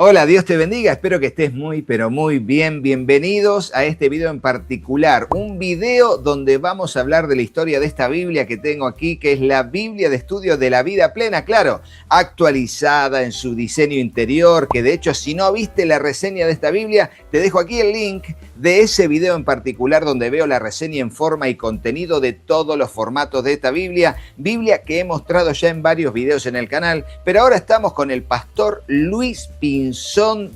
Hola, Dios te bendiga, espero que estés muy, pero muy bien. Bienvenidos a este video en particular, un video donde vamos a hablar de la historia de esta Biblia que tengo aquí, que es la Biblia de Estudio de la Vida Plena, claro, actualizada en su diseño interior, que de hecho si no viste la reseña de esta Biblia, te dejo aquí el link de ese video en particular donde veo la reseña en forma y contenido de todos los formatos de esta Biblia que he mostrado ya en varios videos en el canal, pero ahora estamos con el pastor Luis Pinzón.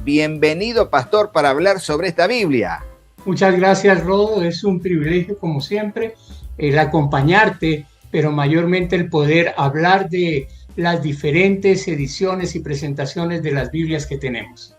Bienvenido, pastor, para hablar sobre esta Biblia. Muchas gracias, Rodo. Es un privilegio, como siempre, el acompañarte, pero mayormente el poder hablar de las diferentes ediciones y presentaciones de las Biblias que tenemos.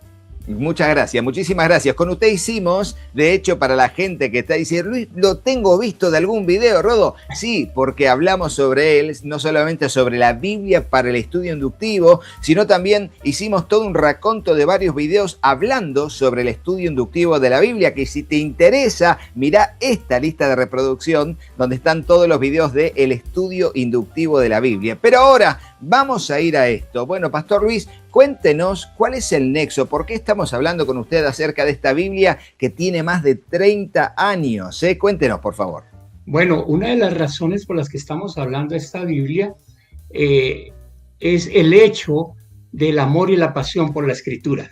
Muchas gracias, muchísimas gracias. Con usted hicimos, de hecho, para la gente que está diciendo, Luis, lo tengo visto de algún video, Rodo. Sí, porque hablamos sobre él, no solamente sobre la Biblia para el estudio inductivo, sino también hicimos todo un raconto de varios videos hablando sobre el estudio inductivo de la Biblia, que si te interesa, mira esta lista de reproducción donde están todos los videos del estudio inductivo de la Biblia. Pero ahora vamos a ir a esto. Bueno, Pastor Luis, cuéntenos cuál es el nexo, por qué estamos hablando con usted acerca de esta Biblia que tiene más de 30 años. Cuéntenos, por favor. Bueno, una de las razones por las que estamos hablando de esta Biblia es el hecho del amor y la pasión por la Escritura.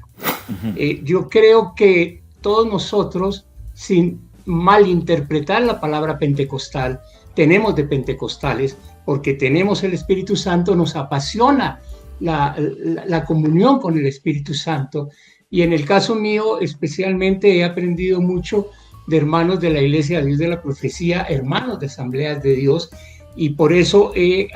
Yo creo que todos nosotros, sin malinterpretar la palabra pentecostal, tenemos de pentecostales, porque tenemos el Espíritu Santo, nos apasiona la comunión con el Espíritu Santo, y en el caso mío especialmente he aprendido mucho de hermanos de la Iglesia de Dios de la Profecía, hermanos de Asambleas de Dios, y por eso he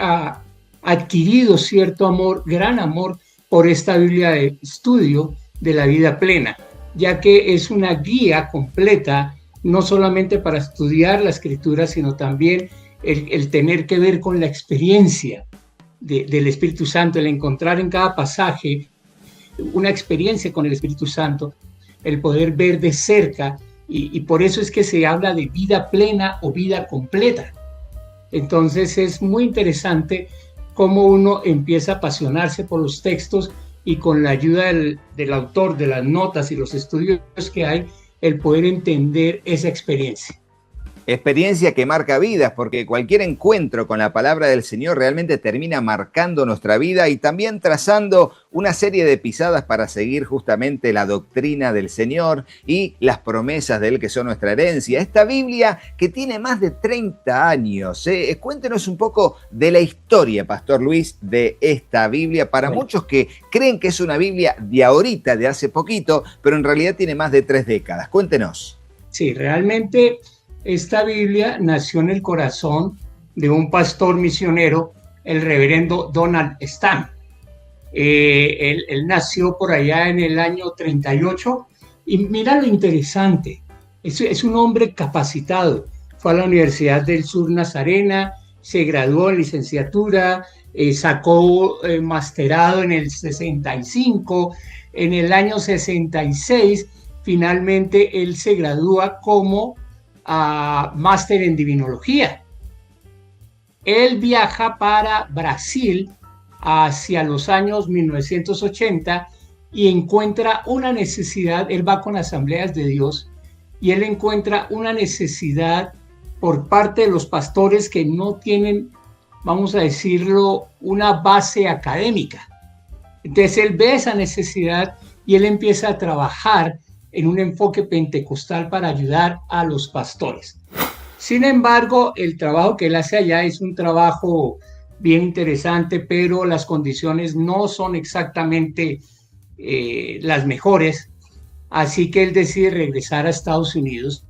adquirido cierto amor, gran amor por esta Biblia de estudio de la vida plena, ya que es una guía completa, no solamente para estudiar la Escritura, sino también el tener que ver con la experiencia del Espíritu Santo, el encontrar en cada pasaje una experiencia con el Espíritu Santo, el poder ver de cerca, y por eso es que se habla de vida plena o vida completa. Entonces es muy interesante cómo uno empieza a apasionarse por los textos y con la ayuda del autor, de las notas y los estudios que hay, el poder entender esa experiencia. Experiencia que marca vidas, porque cualquier encuentro con la palabra del Señor realmente termina marcando nuestra vida y también trazando una serie de pisadas para seguir justamente la doctrina del Señor y las promesas de Él que son nuestra herencia. Esta Biblia que tiene más de 30 años. Cuéntenos un poco de la historia, Pastor Luis, de esta Biblia. Para muchos que creen que es una Biblia de ahorita, de hace poquito, pero en realidad tiene más de 3 décadas. Cuéntenos. Sí, realmente esta Biblia nació en el corazón de un pastor misionero, el reverendo Donald Stam. Él nació por allá en el año 38 y mira lo interesante, es un hombre capacitado, fue a la Universidad del Sur Nazarena, se graduó en licenciatura, sacó masterado en el 65, en el año 66 finalmente él se gradúa como máster en divinología. Él viaja para Brasil hacia los años 1980 y encuentra una necesidad. Él va con Asambleas de Dios y él encuentra una necesidad por parte de los pastores que no tienen, vamos a decirlo, una base académica. Entonces él ve esa necesidad y él empieza a trabajar en un enfoque pentecostal para ayudar a los pastores. Sin embargo, el trabajo que él hace allá es un trabajo bien interesante, pero las condiciones no son exactamente las mejores, así que él decide regresar a Estados Unidos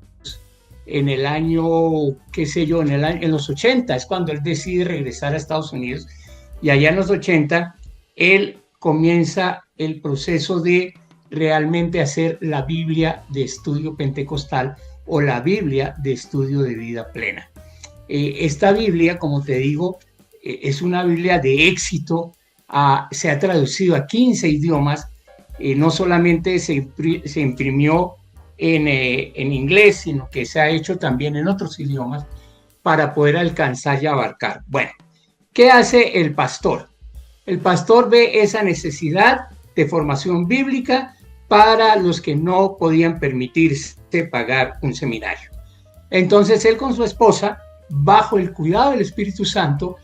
en el año, qué sé yo, en los 80, es cuando él decide regresar a Estados Unidos, y allá en los 80, él comienza el proceso de realmente hacer la Biblia de estudio pentecostal o la Biblia de estudio de vida plena. Esta Biblia, como te digo, es una Biblia de éxito, se ha traducido a 15 idiomas, no solamente se imprimió en inglés, sino que se ha hecho también en otros idiomas para poder alcanzar y abarcar. Bueno, ¿qué hace el pastor? El pastor ve esa necesidad de formación bíblica para los que no podían permitirse pagar un seminario. Entonces él con su esposa, bajo el cuidado del Espíritu Santo,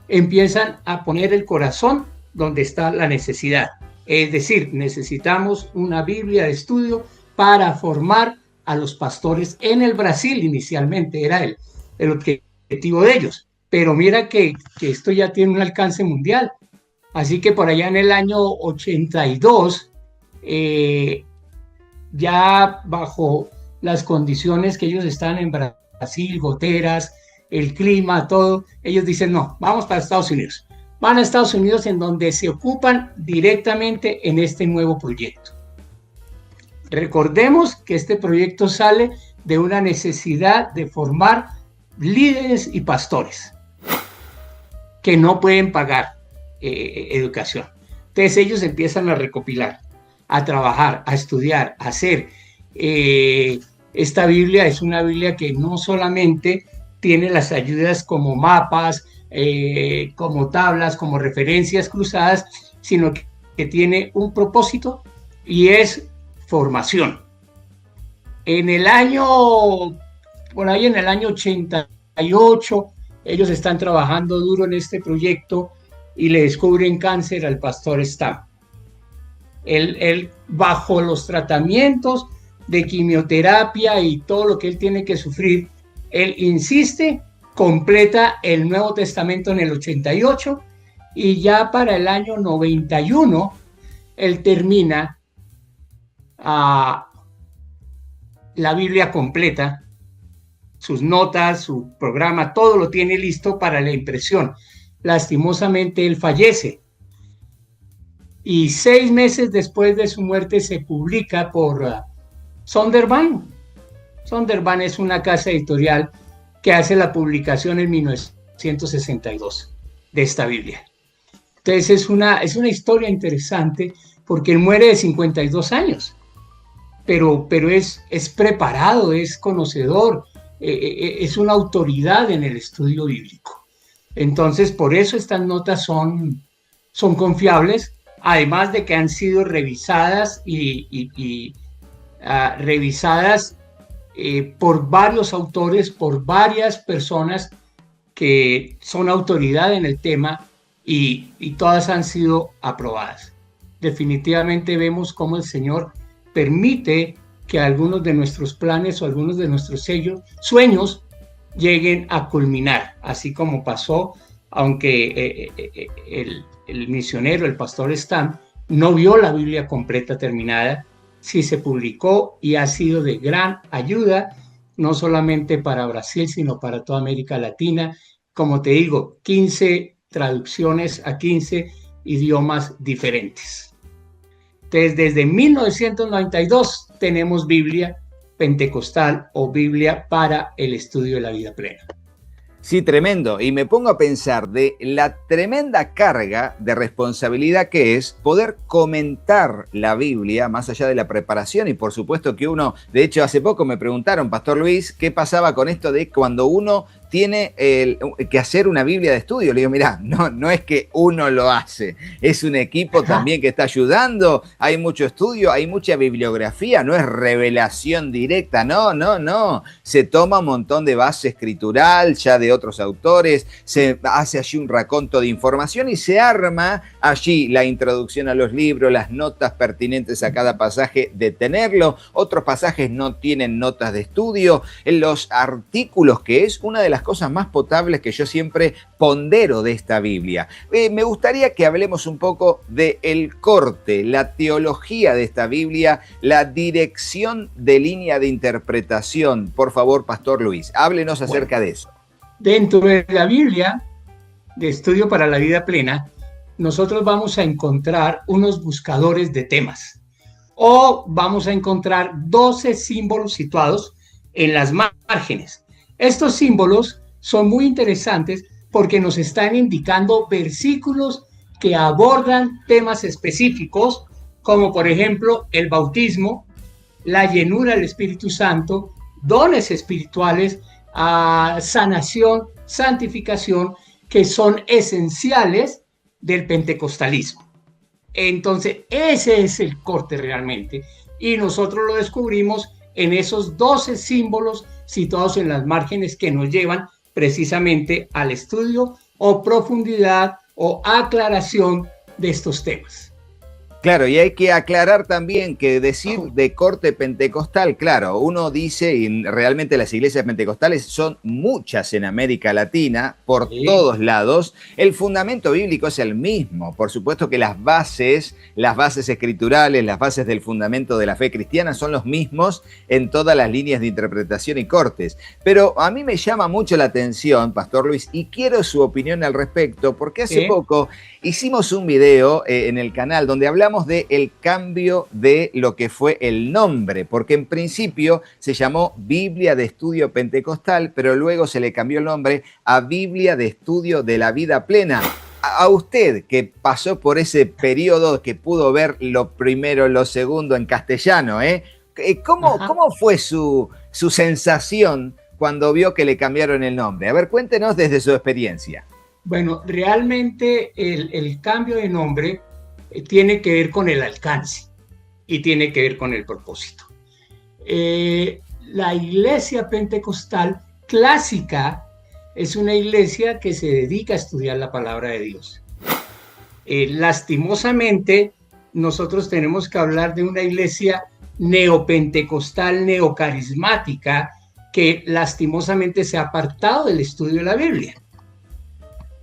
empiezan a poner el corazón donde está la necesidad. Es decir, necesitamos una Biblia de estudio para formar a los pastores en el Brasil. Inicialmente era el objetivo de ellos, pero mira que esto ya tiene un alcance mundial. Así que por allá en el año 82, ya bajo las condiciones que ellos están en Brasil, goteras, el clima, todo, ellos dicen no, vamos para Estados Unidos. Van a Estados Unidos, en donde se ocupan directamente en este nuevo proyecto. Recordemos que este proyecto sale de una necesidad de formar líderes y pastores que no pueden pagar educación. Entonces ellos empiezan a recopilar, a trabajar, a estudiar, a hacer. Esta Biblia es una Biblia que no solamente tiene las ayudas como mapas, como tablas, como referencias cruzadas, sino que tiene un propósito y es formación. En el año, por ahí en el año 88, ellos están trabajando duro en este proyecto y le descubren cáncer al pastor Stam. Él, bajo los tratamientos de quimioterapia y todo lo que él tiene que sufrir, él insiste, completa el Nuevo Testamento en el 88 y ya para el año 91 él termina la Biblia completa, sus notas, su programa, todo lo tiene listo para la impresión. Lastimosamente él fallece y 6 meses después de su muerte se publica por Zondervan. Zondervan es una casa editorial que hace la publicación en 1962 de esta Biblia. Entonces es una historia interesante porque él muere de 52 años, pero es preparado, es conocedor, es una autoridad en el estudio bíblico. Entonces por eso estas notas son confiables, además de que han sido revisadas revisadas por varios autores, por varias personas que son autoridad en el tema y todas han sido aprobadas. Definitivamente vemos cómo el Señor permite que algunos de nuestros planes o algunos de nuestros sueños lleguen a culminar, así como pasó, aunque el misionero, el pastor Stam, no vio la Biblia completa terminada. Sí se publicó y ha sido de gran ayuda, no solamente para Brasil, sino para toda América Latina. Como te digo, 15 traducciones a 15 idiomas diferentes. Entonces, desde 1992 tenemos Biblia pentecostal o Biblia para el estudio de la vida plena. Sí, tremendo. Y me pongo a pensar de la tremenda carga de responsabilidad que es poder comentar la Biblia más allá de la preparación. Y por supuesto que uno, de hecho hace poco me preguntaron, Pastor Luis, ¿qué pasaba con esto de cuando uno tiene que hacer una Biblia de estudio? Le digo, mirá, no es que uno lo hace, es un equipo también que está ayudando, hay mucho estudio, hay mucha bibliografía, no es revelación directa, no, se toma un montón de base escritural ya de otros autores, se hace allí un raconto de información y se arma allí la introducción a los libros, las notas pertinentes a cada pasaje de tenerlo, otros pasajes no tienen notas de estudio, en los artículos, que es una de las cosas más potables que yo siempre pondero de esta Biblia. Me gustaría que hablemos un poco del corte, la teología de esta Biblia, la dirección de línea de interpretación. Por favor, Pastor Luis, háblenos acerca de eso. Dentro de la Biblia de Estudio para la Vida Plena, nosotros vamos a encontrar unos buscadores de temas o vamos a encontrar 12 símbolos situados en las márgenes. Estos símbolos son muy interesantes porque nos están indicando versículos que abordan temas específicos, como por ejemplo el bautismo, la llenura del Espíritu Santo, dones espirituales, sanación, santificación, que son esenciales del pentecostalismo. Entonces, ese es el corte realmente. Y nosotros lo descubrimos en esos 12 símbolos situados en las márgenes que nos llevan precisamente al estudio o profundidad o aclaración de estos temas. Claro, y hay que aclarar también que decir de corte pentecostal, claro, uno dice, y realmente las iglesias pentecostales son muchas en América Latina, por todos lados, el fundamento bíblico es el mismo. Por supuesto que las bases escriturales, las bases del fundamento de la fe cristiana son los mismos en todas las líneas de interpretación y cortes. Pero a mí me llama mucho la atención, Pastor Luis, y quiero su opinión al respecto, porque hace poco hicimos un video en el canal donde hablamos de el cambio de lo que fue el nombre, porque en principio se llamó Biblia de Estudio Pentecostal, pero luego se le cambió el nombre a Biblia de Estudio de la Vida Plena. A usted que pasó por ese periodo que pudo ver lo primero, lo segundo en castellano, ¿cómo fue su sensación cuando vio que le cambiaron el nombre? A ver, cuéntenos desde su experiencia. Bueno, realmente el cambio de nombre tiene que ver con el alcance y tiene que ver con el propósito. La iglesia pentecostal clásica es una iglesia que se dedica a estudiar la palabra de Dios. Lastimosamente, nosotros tenemos que hablar de una iglesia neopentecostal, neocarismática, que lastimosamente se ha apartado del estudio de la Biblia.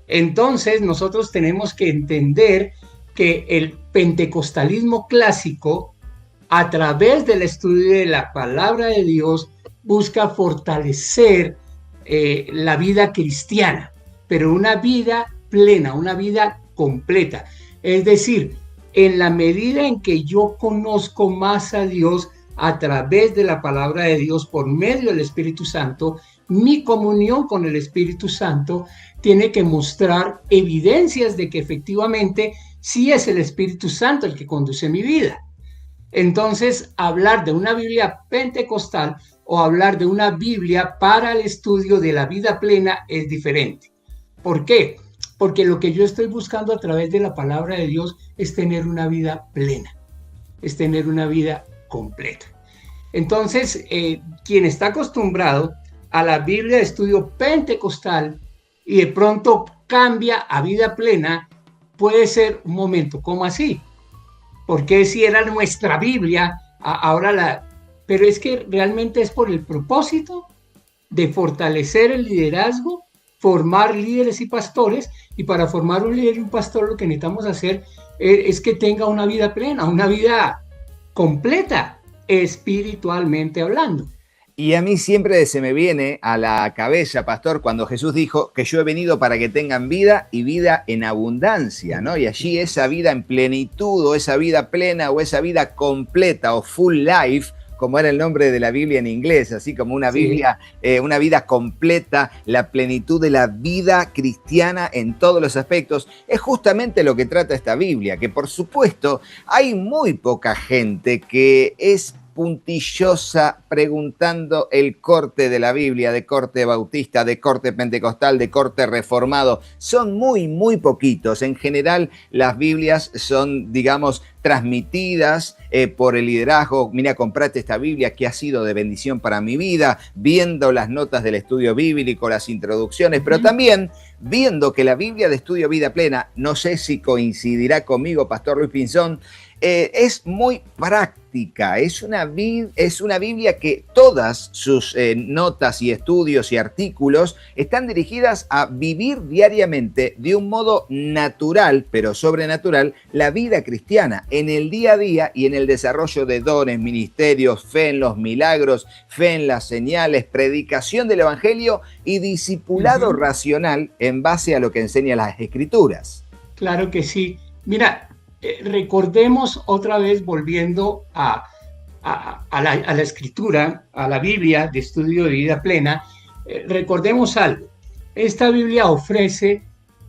Entonces, nosotros tenemos que entender que el pentecostalismo clásico, a través del estudio de la palabra de Dios, busca fortalecer la vida cristiana, pero una vida plena, una vida completa. Es decir, en la medida en que yo conozco más a Dios a través de la palabra de Dios por medio del Espíritu Santo, mi comunión con el Espíritu Santo tiene que mostrar evidencias de que efectivamente sí es el Espíritu Santo el que conduce mi vida. Entonces, hablar de una Biblia pentecostal o hablar de una Biblia para el estudio de la vida plena es diferente. ¿Por qué? Porque lo que yo estoy buscando a través de la palabra de Dios es tener una vida plena, es tener una vida completa. Entonces, quien está acostumbrado a la Biblia de estudio pentecostal y de pronto cambia a vida plena, puede ser un momento, ¿cómo así? Porque si era nuestra Biblia, ahora la... Pero es que realmente es por el propósito de fortalecer el liderazgo, formar líderes y pastores, y para formar un líder y un pastor lo que necesitamos hacer es que tenga una vida plena, una vida completa, espiritualmente hablando. Y a mí siempre se me viene a la cabeza, pastor, cuando Jesús dijo que yo he venido para que tengan vida y vida en abundancia, ¿no? Y allí esa vida en plenitud, o esa vida plena, o esa vida completa, o full life, como era el nombre de la Biblia en inglés, así como una Biblia, una vida completa, la plenitud de la vida cristiana en todos los aspectos, es justamente lo que trata esta Biblia, que por supuesto hay muy poca gente que es puntillosa preguntando el corte de la Biblia, de corte bautista, de corte pentecostal, de corte reformado. Son muy poquitos. En general, las Biblias son, digamos, transmitidas por el liderazgo. Mira, comprate esta Biblia que ha sido de bendición para mi vida, viendo las notas del estudio bíblico, las introducciones, pero también viendo que la Biblia de Estudio Vida Plena, no sé si coincidirá conmigo, Pastor Luis Pinzón, es muy práctica, es una Biblia que todas sus notas y estudios y artículos están dirigidas a vivir diariamente de un modo natural, pero sobrenatural, la vida cristiana en el día a día y en el desarrollo de dones, ministerios, fe en los milagros, fe en las señales, predicación del evangelio y discipulado racional en base a lo que enseñan las Escrituras. Claro que sí. Mira, recordemos otra vez, volviendo a la Escritura, a la Biblia de Estudio de Vida Plena, recordemos algo. Esta Biblia ofrece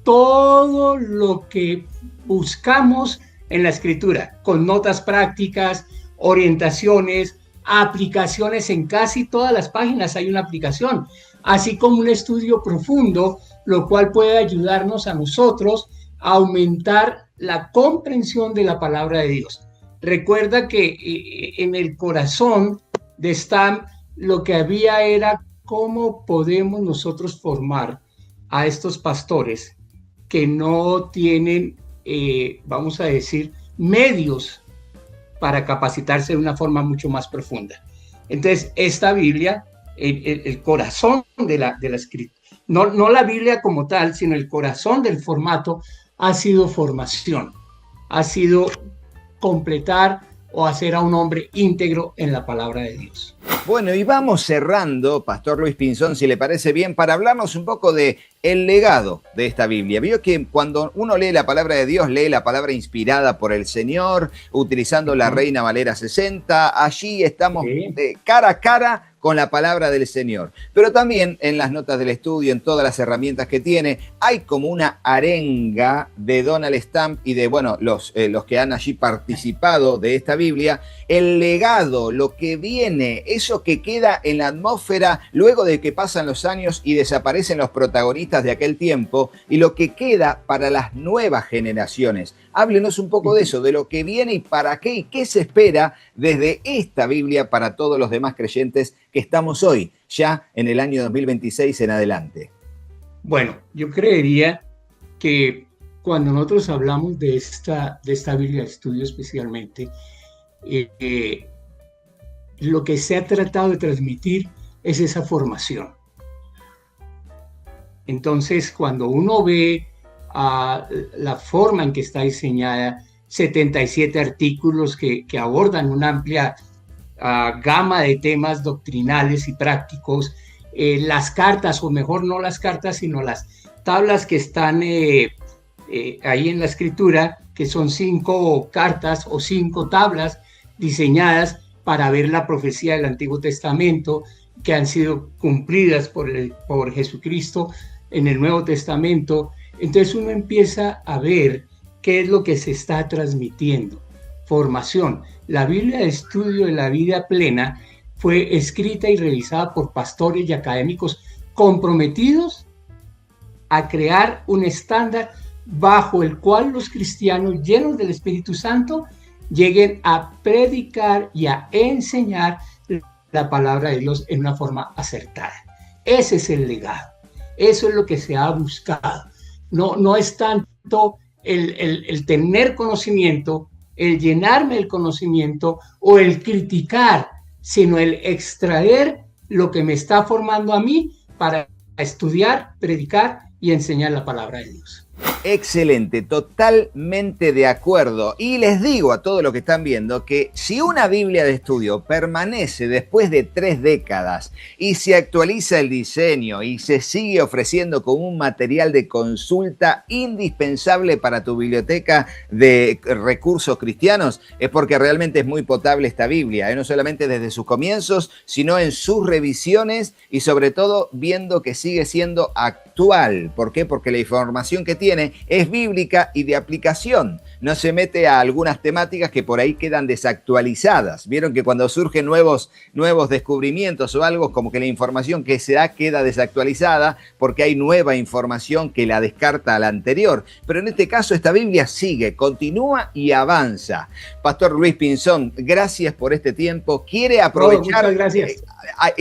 todo lo que buscamos en la Escritura, con notas prácticas, orientaciones, aplicaciones. En casi todas las páginas hay una aplicación, así como un estudio profundo, lo cual puede ayudarnos a nosotros aumentar la comprensión de la palabra de Dios. Recuerda que en el corazón de Stam lo que había era cómo podemos nosotros formar a estos pastores que no tienen, vamos a decir, medios para capacitarse de una forma mucho más profunda. Entonces, esta Biblia, el corazón de la escritura, no la Biblia como tal, sino el corazón del formato, ha sido formación, ha sido completar o hacer a un hombre íntegro en la palabra de Dios. Bueno, y vamos cerrando, Pastor Luis Pinzón, si le parece bien, para hablarnos un poco de el legado de esta Biblia. Vio que cuando uno lee la palabra de Dios, lee la palabra inspirada por el Señor, utilizando la Reina Valera 60, allí estamos cara a cara con la palabra del Señor. Pero también en las notas del estudio, en todas las herramientas que tiene, hay como una arenga de Donald Stamp y de, bueno, los que han allí participado de esta Biblia, el legado, lo que viene, eso que queda en la atmósfera luego de que pasan los años y desaparecen los protagonistas de aquel tiempo, y lo que queda para las nuevas generaciones. Háblenos un poco de eso, de lo que viene y para qué, y qué se espera desde esta Biblia para todos los demás creyentes que estamos hoy, ya en el año 2026 en adelante. Bueno, yo creería que cuando nosotros hablamos de esta Biblia de estudio especialmente, lo que se ha tratado de transmitir es esa formación. Entonces, cuando uno ve la forma en que está diseñada, 77 artículos que abordan una amplia gama de temas doctrinales y prácticos, las cartas, o mejor no las cartas, sino las tablas que están ahí en la escritura, que son 5 cartas o 5 tablas diseñadas para ver la profecía del Antiguo Testamento, que han sido cumplidas por Jesucristo en el Nuevo Testamento. Entonces uno empieza a ver qué es lo que se está transmitiendo. Formación. La Biblia de Estudio de la Vida Plena fue escrita y revisada por pastores y académicos comprometidos a crear un estándar bajo el cual los cristianos llenos del Espíritu Santo lleguen a predicar y a enseñar la palabra de Dios en una forma acertada. Ese es el legado. Eso es lo que se ha buscado. No es tanto el tener conocimiento, el llenarme el conocimiento o el criticar, sino el extraer lo que me está formando a mí para estudiar, predicar y enseñar la palabra de Dios. Excelente, totalmente de acuerdo. Y les digo a todos los que están viendo que si una Biblia de estudio permanece después de 3 décadas y se actualiza el diseño y se sigue ofreciendo como un material de consulta indispensable para tu biblioteca de recursos cristianos, es porque realmente es muy potable esta Biblia, no solamente desde sus comienzos, sino en sus revisiones y sobre todo viendo que sigue siendo actual. ¿Por qué? Porque la información que tiene es bíblica y de aplicación. No se mete a algunas temáticas que por ahí quedan desactualizadas. Vieron que cuando surgen nuevos descubrimientos o algo, como que la información que se da queda desactualizada porque hay nueva información que la descarta a la anterior. Pero en este caso esta Biblia sigue, continúa y avanza. Pastor Luis Pinzón, gracias por este tiempo. ¿Quiere aprovechar, muchas gracias.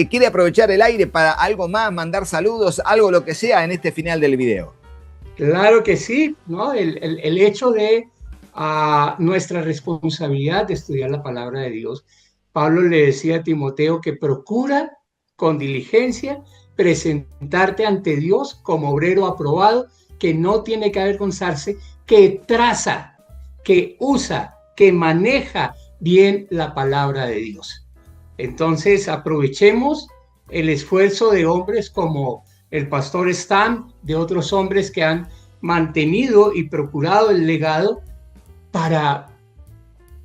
¿Quiere aprovechar el aire para algo más, mandar saludos, algo lo que sea en este final del video? Claro que sí, ¿no? El hecho de nuestra responsabilidad de estudiar la palabra de Dios. Pablo le decía a Timoteo que procura con diligencia presentarte ante Dios como obrero aprobado, que no tiene que avergonzarse, que traza, que usa, que maneja bien la palabra de Dios. Entonces aprovechemos el esfuerzo de hombres como el pastor Stam, de otros hombres que han mantenido y procurado el legado para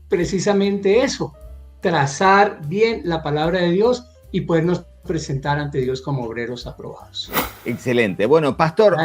precisamente eso, trazar bien la palabra de Dios y podernos presentar ante Dios como obreros aprobados. Excelente. Bueno, Pastor,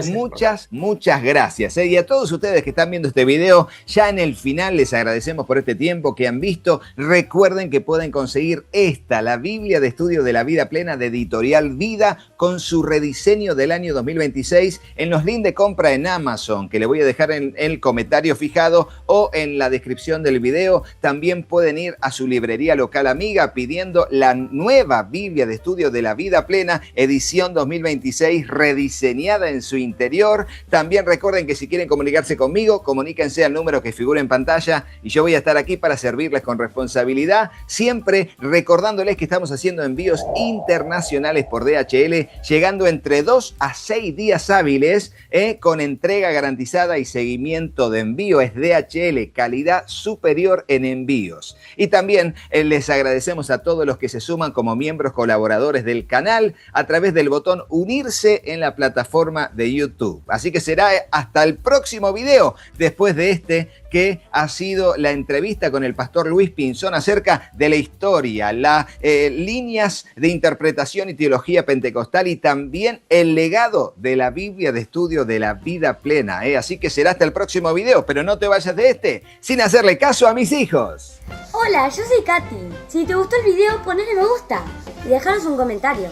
muchas gracias. Y a todos ustedes que están viendo este video, ya en el final les agradecemos por este tiempo que han visto. Recuerden que pueden conseguir la Biblia de Estudio de la Vida Plena de Editorial Vida, con su rediseño del año 2026 en los links de compra en Amazon, que le voy a dejar en el comentario fijado o en la descripción del video. También pueden ir a su librería local amiga pidiendo la nueva Biblia de Estudio de la Vida Plena, edición 2026, rediseñada en su interior. También recuerden que si quieren comunicarse conmigo, comuníquense al número que figura en pantalla y yo voy a estar aquí para servirles con responsabilidad, siempre recordándoles que estamos haciendo envíos internacionales por DHL, llegando entre 2 a 6 días hábiles, con entrega garantizada y seguimiento de envío. Es DHL, calidad superior en envíos. Y también les agradecemos a todos los que se suman como miembros colaboradores del canal a través del botón unirse en la plataforma de YouTube. Así que será hasta el próximo video, después de este que ha sido la entrevista con el pastor Luis Pinzón acerca de la historia, las líneas de interpretación y teología pentecostal y también el legado de la Biblia de Estudio de la Vida Plena. Así que será hasta el próximo video, pero no te vayas de este sin hacerle caso a mis hijos. Hola, yo soy Katy. Si te gustó el video, ponle me gusta y dejaros un comentario.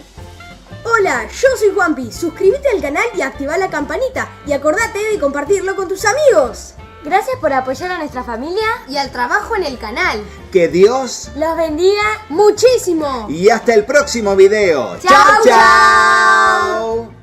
Hola, yo soy Juanpi. Suscríbete al canal y activa la campanita. Y acordate de compartirlo con tus amigos. Gracias por apoyar a nuestra familia Y al trabajo en el canal. Que Dios los bendiga Muchísimo. y hasta el próximo video. Chau, ¡Chao, chao!